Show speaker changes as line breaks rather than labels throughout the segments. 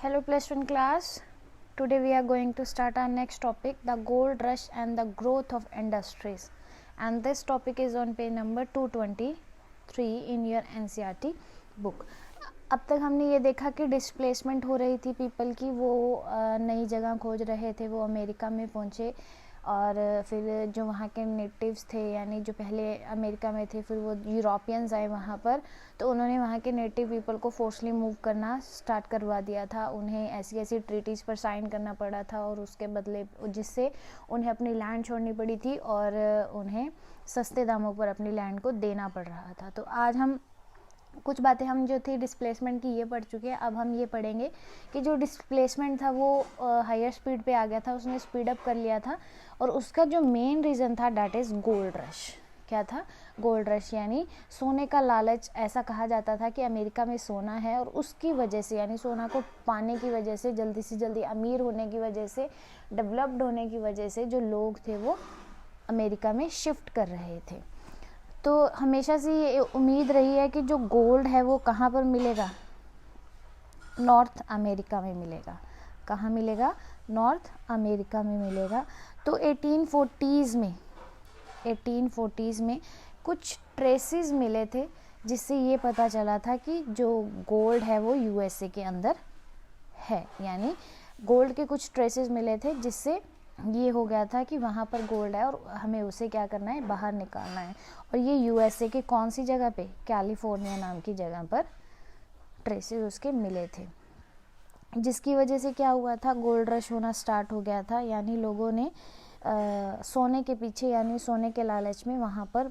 Hello +1 class. Today we are going to start our next topic, the gold rush and the growth of industries, and this topic is on page number 223 in your NCERT book. अब तक हमने ये देखा कि displacement हो रही थी people की, वो नई जगह खोज रहे थे, वो अमेरिका में पहुँचे और फिर जो वहाँ के नेटिव्स थे यानी जो पहले अमेरिका में थे फिर वो यूरोपियंस आए वहाँ पर, तो उन्होंने वहाँ के नेटिव पीपल को फोर्सली मूव करना स्टार्ट करवा दिया था। उन्हें ऐसी ऐसी ट्रीटीज़ पर साइन करना पड़ा था और उसके बदले जिससे उन्हें अपनी लैंड छोड़नी पड़ी थी और उन्हें सस्ते दामों पर अपनी लैंड को देना पड़ रहा था। तो आज हम कुछ बातें हम जो थी डिस्प्लेसमेंट की ये पढ़ चुके हैं। अब हम ये पढ़ेंगे कि जो डिस्प्लेसमेंट था वो हायर स्पीड पे आ गया था, उसने स्पीड अप कर लिया था और उसका जो मेन रीज़न था डैट इज़ गोल्ड रश। क्या था? गोल्ड रश, यानी सोने का लालच। ऐसा कहा जाता था कि अमेरिका में सोना है और उसकी वजह से यानी सोना को पाने की वजह से, जल्दी से जल्दी अमीर होने की वजह से, डेवलप्ड होने की वजह से जो लोग थे वो अमेरिका में शिफ्ट कर रहे थे। तो हमेशा से ये उम्मीद रही है कि जो गोल्ड है वो कहाँ पर मिलेगा? नॉर्थ अमेरिका में मिलेगा। कहाँ मिलेगा? नॉर्थ अमेरिका में मिलेगा। तो 1840s में कुछ ट्रेसेस मिले थे जिससे ये पता चला था कि जो गोल्ड है वो यूएसए के अंदर है, यानी गोल्ड के कुछ ट्रेसेस मिले थे जिससे ये हो गया था कि वहाँ पर गोल्ड है और हमें उसे क्या करना है? बाहर निकालना है। और ये यूएसए के कौन सी जगह पे? कैलिफोर्निया नाम की जगह पर ट्रेसेस उसके मिले थे, जिसकी वजह से क्या हुआ था? गोल्ड रश होना स्टार्ट हो गया था, यानी लोगों ने सोने के पीछे यानी सोने के लालच में वहाँ पर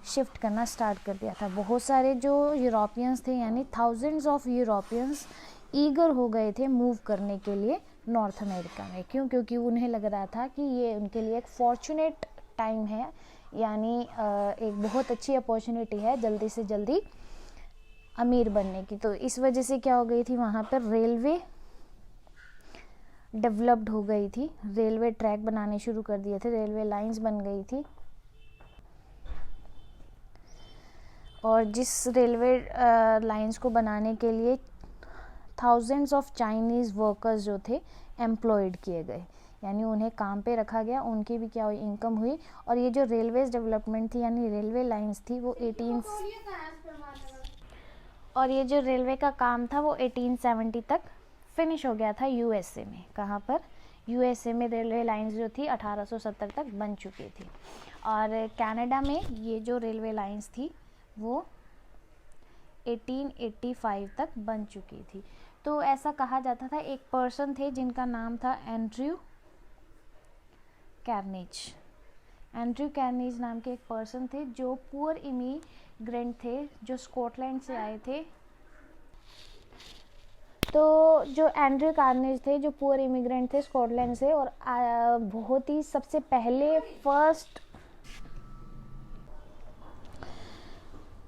शिफ्ट करना स्टार्ट कर दिया था। बहुत सारे जो यूरोपियंस थे यानी थाउजेंड्स ऑफ यूरोपियंस ईगर हो गए थे मूव करने के लिए नॉर्थ अमेरिका में। क्यों? क्योंकि उन्हें लग रहा था कि ये उनके लिए एक फॉर्चुनेट टाइम है, यानी एक बहुत अच्छी अपॉर्चुनिटी है जल्दी से जल्दी अमीर बनने की। तो इस वजह से क्या हो गई थी? वहाँ पर रेलवे डेवलप्ड हो गई थी, रेलवे ट्रैक बनाने शुरू कर दिए थे, रेलवे लाइंस बन गई थी। और जिस रेलवे लाइंस को बनाने के लिए थाउजेंड्स ऑफ चाइनीज़ वर्कर्स जो थे एम्प्लॉयड किए गए, यानी उन्हें काम पे रखा गया, उनकी भी क्या हुई? इनकम हुई। और ये जो रेलवेज डेवलपमेंट थी यानी रेलवे लाइंस थी वो और ये जो रेलवे का काम था वो 1870 तक फिनिश हो गया था यूएसए में। कहाँ पर? यूएसए में रेलवे लाइंस जो थी 1870 तक बन चुकी थी। और कनाडा में ये जो रेलवे लाइंस थी वो 1885 तक बन चुकी थी। तो ऐसा कहा जाता था, एक पर्सन थे जिनका नाम था एंड्रयू कैर्नेज। एंड्रयू कैर्नेज नाम के एक पर्सन थे जो पुअर इमिग्रेंट थे, जो स्कॉटलैंड से आए थे। तो जो एंड्रयू कैर्नेज थे जो पुअर इमिग्रेंट थे स्कॉटलैंड से, और बहुत ही सबसे पहले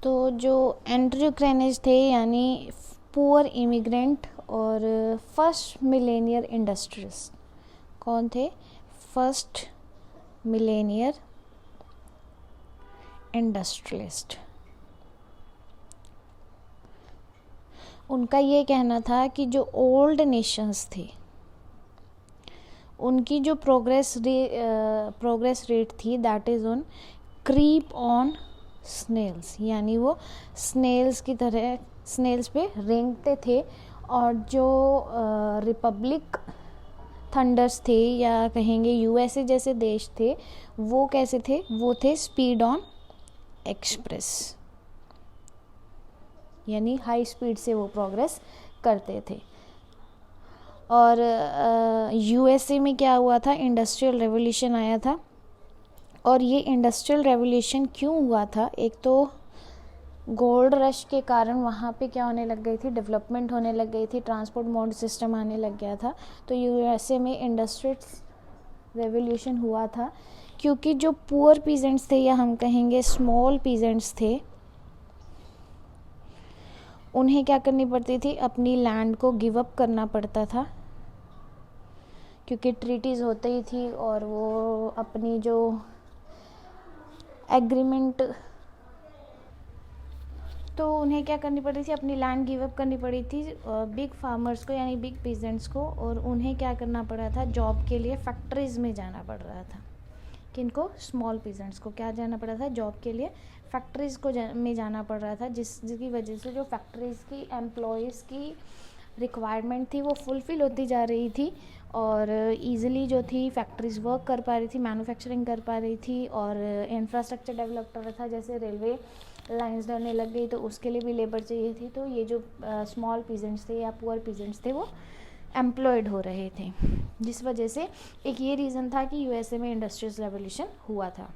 तो जो एंड्रयू कैर्नेज थे यानी पुअर इमिग्रेंट और फर्स्ट मिलेनियर इंडस्ट्रियलिस्ट। कौन थे? First Millionaire industrialist. उनका ये कहना था कि जो ओल्ड नेशंस थे उनकी जो प्रोग्रेस रेट थी that is on creep on snails, यानी वो स्नेल्स की तरह स्नेल्स पे रेंगते थे। और जो रिपब्लिक थंडर्स थे या कहेंगे यूएसए जैसे देश थे वो कैसे थे? वो थे स्पीड ऑन एक्सप्रेस, यानी हाई स्पीड से वो प्रोग्रेस करते थे। और यूएसए में क्या हुआ था? इंडस्ट्रियल रेवोल्यूशन आया था। और ये इंडस्ट्रियल रेवोल्यूशन क्यों हुआ था? एक तो गोल्ड रश के कारण वहाँ पे क्या होने लग गई थी? डेवलपमेंट होने लग गई थी, ट्रांसपोर्ट मोड सिस्टम आने लग गया था। तो यूएसए में इंडस्ट्रियल रेवोल्यूशन हुआ था क्योंकि जो पुअर पीजेंट्स थे या हम कहेंगे स्मॉल पीजेंट्स थे, उन्हें क्या करनी पड़ती थी? अपनी लैंड को गिव अप करना पड़ता था क्योंकि ट्रीटीज़ होती ही थी और वो अपनी जो एग्रीमेंट तो उन्हें क्या करनी पड़ी थी, अपनी लैंड गिव अप करनी पड़ी थी बिग फार्मर्स को यानी बिग पीजेंट्स को, और उन्हें क्या करना पड़ा था, जॉब के लिए फैक्ट्रीज़ में जाना पड़ रहा था। किनको, स्मॉल पीजेंट्स को क्या जाना पड़ा था, जॉब के लिए फैक्ट्रीज़ को में जाना पड़ रहा था, जिसकी वजह से जो फैक्ट्रीज़ की एम्प्लॉयज़ की रिक्वायरमेंट थी वो फुलफ़िल होती जा रही थी, और ईज़िली जो थी फैक्ट्रीज़ वर्क कर पा रही थी, मैन्युफैक्चरिंग कर पा रही थी, और इंफ्रास्ट्रक्चर डेवलप कर रहा था, जैसे रेलवे लाइंस डलने लग गई तो उसके लिए भी लेबर चाहिए थी। तो ये जो स्मॉल पीजेंट्स थे या पुअर पीजेंट्स थे वो एम्प्लॉयड हो रहे थे, जिस वजह से एक ये रीज़न था कि यूएसए में इंडस्ट्रियल रेवोल्यूशन हुआ था।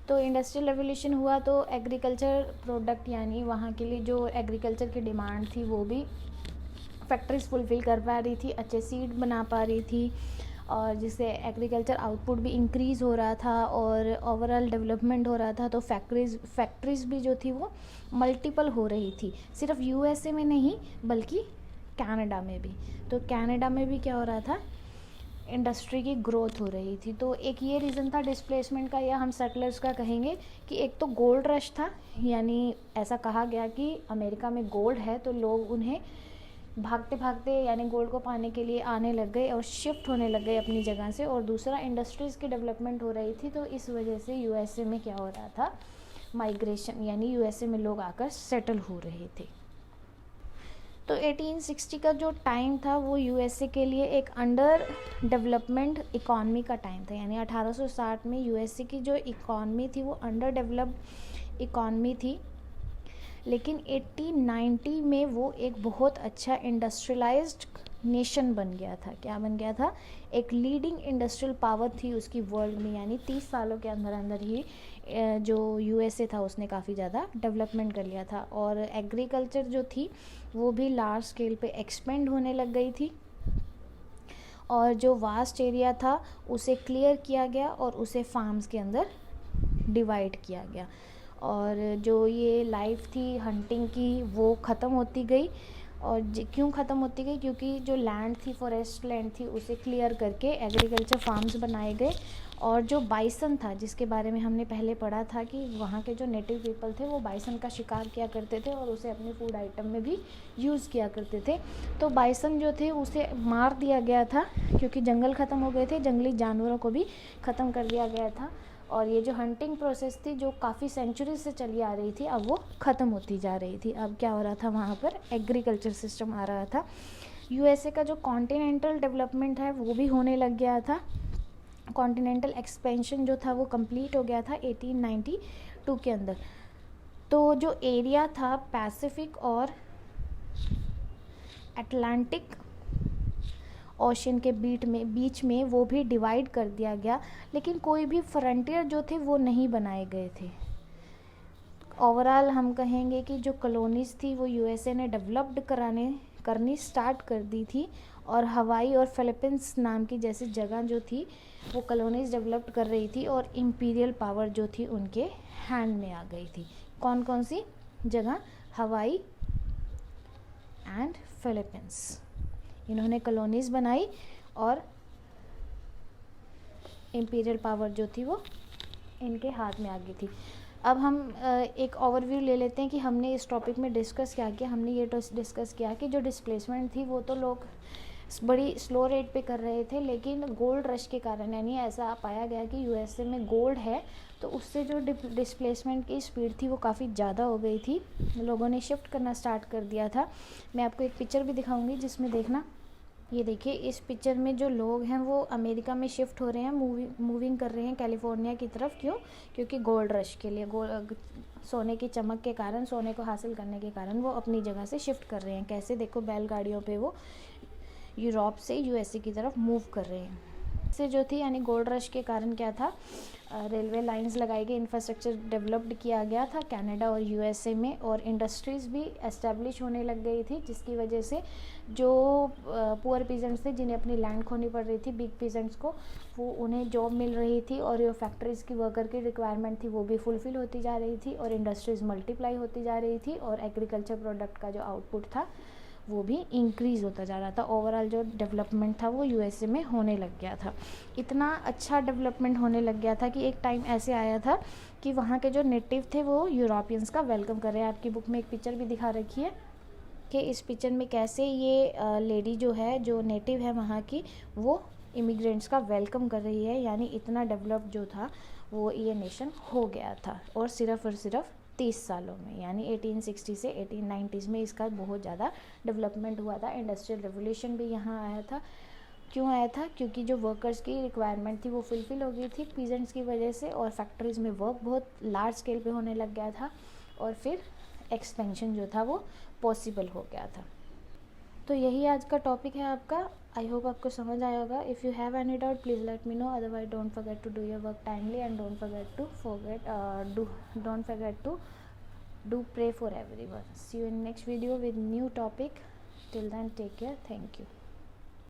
तो इंडस्ट्रियल रेवोल्यूशन हुआ तो एग्रीकल्चर प्रोडक्ट यानी वहाँ के लिए जो एग्रीकल्चर की डिमांड थी वो भी फैक्ट्रीज फुलफ़िल कर पा रही थी, अच्छे सीड बना पा रही थी, और जिससे एग्रीकल्चर आउटपुट भी इंक्रीज़ हो रहा था और ओवरऑल डेवलपमेंट हो रहा था। तो फैक्ट्रीज़ भी जो थी वो मल्टीपल हो रही थी, सिर्फ यूएसए में नहीं बल्कि कनाडा में भी। तो कनाडा में भी क्या हो रहा था, इंडस्ट्री की ग्रोथ हो रही थी। तो एक ये रीज़न था डिस्प्लेसमेंट का, या हम सेटलर्स का कहेंगे कि एक तो गोल्ड रश था, यानी ऐसा कहा गया कि अमेरिका में गोल्ड है तो लोग उन्हें भागते भागते यानी गोल्ड को पाने के लिए आने लग गए और शिफ्ट होने लग गए अपनी जगह से। और दूसरा, इंडस्ट्रीज़ की डेवलपमेंट हो रही थी, तो इस वजह से यूएसए में क्या हो रहा था, माइग्रेशन, यानी यूएसए में लोग आकर सेटल हो रहे थे। तो 1860 का जो टाइम था वो यूएसए के लिए एक अंडर डेवलपमेंट इकॉनमी का टाइम था, यानी 1860 में यूएसए की जो इकॉनमी थी वो अंडर डेवलप्ड इकॉनमी थी। लेकिन 1890 में वो एक बहुत अच्छा इंडस्ट्रियलाइज्ड नेशन बन गया था। क्या बन गया था, एक लीडिंग इंडस्ट्रियल पावर थी उसकी वर्ल्ड में, यानी 30 सालों के अंदर अंदर ही जो यूएसए था उसने काफ़ी ज़्यादा डेवलपमेंट कर लिया था। और एग्रीकल्चर जो थी वो भी लार्ज स्केल पे एक्सपेंड होने लग गई थी, और जो वास्ट एरिया था उसे क्लियर किया गया और उसे फार्म्स के अंदर डिवाइड किया गया। और जो ये लाइफ थी हंटिंग की वो ख़त्म होती गई। और क्यों ख़त्म होती गई, क्योंकि जो लैंड थी, फॉरेस्ट लैंड थी, उसे क्लियर करके एग्रीकल्चर फार्म्स बनाए गए। और जो बाइसन था, जिसके बारे में हमने पहले पढ़ा था कि वहाँ के जो नेटिव पीपल थे वो बाइसन का शिकार किया करते थे और उसे अपने फूड आइटम में भी यूज़ किया करते थे। तो बाइसन जो थे उसे मार दिया गया था, क्योंकि जंगल ख़त्म हो गए थे, जंगली जानवरों को भी ख़त्म कर दिया गया था। और ये जो हंटिंग प्रोसेस थी जो काफ़ी सेंचुरी से चली आ रही थी, अब वो ख़त्म होती जा रही थी। अब क्या हो रहा था, वहाँ पर एग्रीकल्चर सिस्टम आ रहा था। यूएसए का जो कॉन्टिनेंटल डेवलपमेंट है वो भी होने लग गया था। कॉन्टिनेंटल एक्सपेंशन जो था वो कंप्लीट हो गया था 1892 के अंदर। तो जो एरिया था पैसिफिक और अटलांटिक ओशन के बीच में वो भी डिवाइड कर दिया गया, लेकिन कोई भी फ्रंटियर जो थे वो नहीं बनाए गए थे। ओवरऑल हम कहेंगे कि जो कॉलोनीज़ थी वो यूएसए ने डेवलप्ड करनी स्टार्ट कर दी थी, और हवाई और फिलीपींस नाम की जैसी जगह जो थी वो कॉलोनीज़ डेवलप कर रही थी, और इम्पीरियल पावर जो थी उनके हैंड में आ गई थी। कौन कौन सी जगह, हवाई एंड फिलीपींस, इन्होंने कॉलोनीज़ बनाई और इम्पीरियल पावर जो थी वो इनके हाथ में आ गई थी। अब हम एक ओवरव्यू ले लेते हैं कि हमने इस टॉपिक में डिस्कस क्या किया। हमने ये डिस्कस किया कि जो डिस्प्लेसमेंट थी वो तो लोग बड़ी स्लो रेट पे कर रहे थे, लेकिन गोल्ड रश के कारण, यानी ऐसा पाया गया कि यूएसए में गोल्ड है तो उससे जो डिस्प्लेसमेंट की स्पीड थी वो काफ़ी ज़्यादा हो गई थी, लोगों ने शिफ्ट करना स्टार्ट कर दिया था। मैं आपको एक पिक्चर भी दिखाऊंगी जिसमें देखना, ये देखिए इस पिक्चर में जो लोग हैं वो अमेरिका में शिफ्ट हो रहे हैं, मूविंग कर रहे हैं कैलिफोर्निया की तरफ। क्यों, क्योंकि गोल्ड रश के लिए, सोने की चमक के कारण, सोने को हासिल करने के कारण वो अपनी जगह से शिफ्ट कर रहे हैं। कैसे, देखो बैलगाड़ियों पे वो यूरोप से यूएसए की तरफ मूव कर रहे हैं। से जो थी यानी गोल्ड रश के कारण क्या था, रेलवे लाइंस लगाई गई, इंफ्रास्ट्रक्चर डेवलप्ड किया गया था कनाडा और यूएसए में, और इंडस्ट्रीज़ भी एस्टेब्लिश होने लग गई थी, जिसकी वजह से जो पुअर पीजेंट्स थे जिन्हें अपनी लैंड खोनी पड़ रही थी, बिग पीजेंट्स को, वो उन्हें जॉब मिल रही थी, और जो फैक्ट्रीज़ की वर्कर की रिक्वायरमेंट थी वो भी फुलफ़िल होती जा रही थी, और इंडस्ट्रीज़ मल्टीप्लाई होती जा रही थी, और एग्रीकल्चर प्रोडक्ट का जो आउटपुट था वो भी इंक्रीज़ होता जा रहा था। ओवरऑल जो डेवलपमेंट था वो यूएसए में होने लग गया था। इतना अच्छा डेवलपमेंट होने लग गया था कि एक टाइम ऐसे आया था कि वहाँ के जो नेटिव थे वो यूरोपियंस का वेलकम कर रहे हैं। आपकी बुक में एक पिक्चर भी दिखा रखी है कि इस पिक्चर में कैसे ये लेडी जो है, जो नेटिव है वहाँ की, वो इमिग्रेंट्स का वेलकम कर रही है। यानी इतना डेवलप जो था वो ये नेशन हो गया था, और सिर्फ 30 सालों में, यानी 1860 से 1890s में इसका बहुत ज़्यादा डेवलपमेंट हुआ था। इंडस्ट्रियल रेवोल्यूशन भी यहाँ आया था। क्यों आया था? क्योंकि जो वर्कर्स की रिक्वायरमेंट थी वो फुलफ़िल हो गई थी पीजेंट्स की वजह से, और फैक्ट्रीज़ में वर्क बहुत लार्ज स्केल पे होने लग गया था, और फिर एक्सपेंशन जो था वो पॉसिबल हो गया था। तो यही आज का टॉपिक है आपका। आई होप आपको समझ आया होगा। If you have any doubt please let me know, otherwise don't forget to do your work timely, and don't forget to do pray for everyone. See you in next video with new topic. Till then, take care. Thank you.